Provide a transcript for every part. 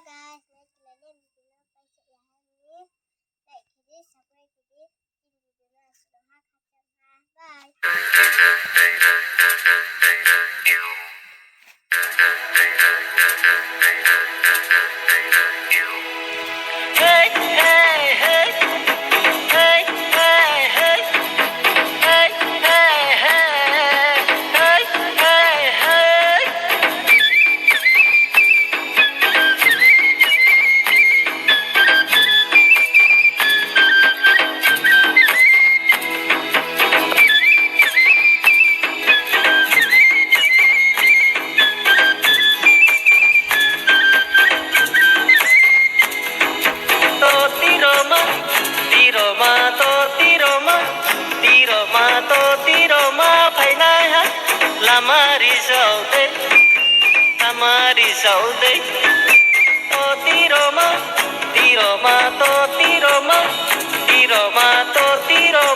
guys, like lagi video na pa sa iyan. Like this, subscribe this, in video na sa lahat ha. Bye. Hey, hey, hey, hey, hey, hey, hey, hey, hey, hey, hey. Tiro ma phải nai ha lamari saude to tiro ma tiro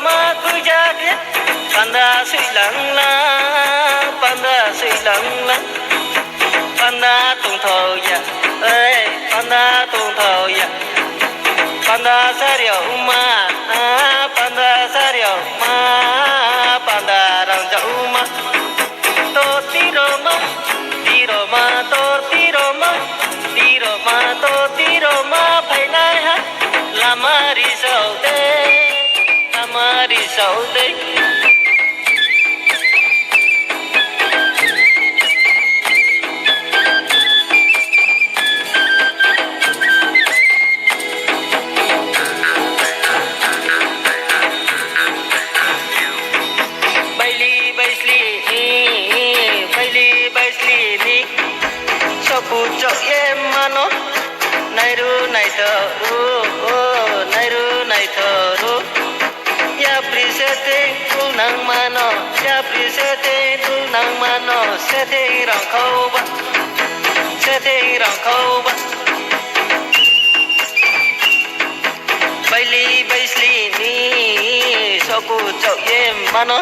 ma kuja ke panda sui lang la panda tung thầu ya ê panda tung thầu ya panda sa riu ma panda sa riu ma panda rang jau ma to tiro ma phải nai ha lamari sau đây pucho em mano nai thơ ru ya prisete tu nang mano se te rang khâu ba baisli ni so pucho em mano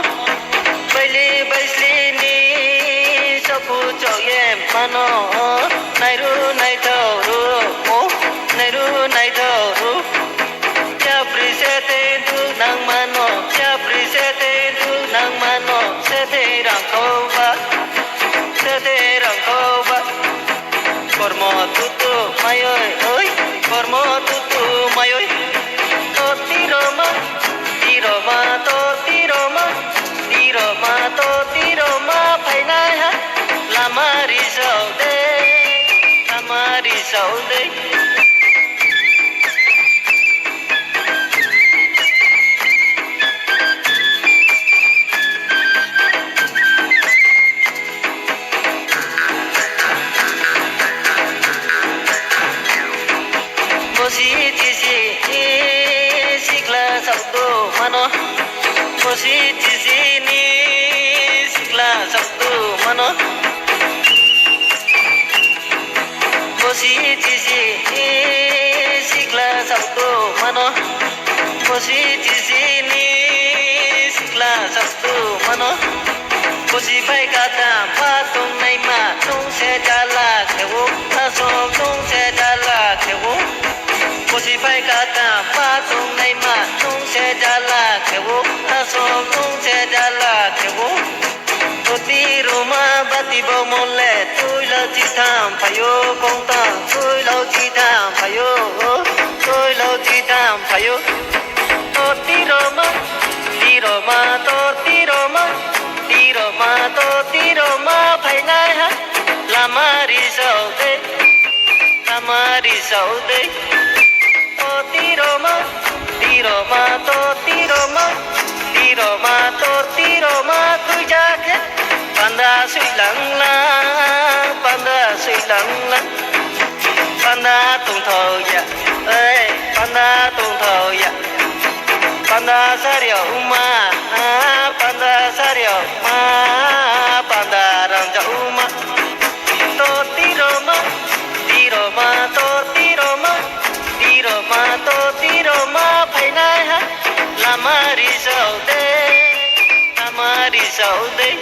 baisli ni so pucho em mano nai thơ ru ya prisete tu nang mano se te rang khâu ba kormo tutu mai ơi kormo tutu mai ơi to tiro ma phải nai ha lamari sau đây sikla sabdo mano positi ni sikla sabdo mano positi sikla sabdo mano posi pai kata pa tung nai ma tung se jala kewo aso tung se jala kewo posi pai kata pa tung nai ma tung se jala kewo aso tung se jala kewo oti roma bati bo mole tui lo chi tham phayo kong ta tui lo chi tham phayo oti roma tiro ma phải nai ha lamari sau đây to tiro ma cứ ja ke panda sui lang la panda tung thầu ya ê panda tung thầu ya panda sa riu ma panda rang jau ma to tiro ma phải nai ha lamari sau đây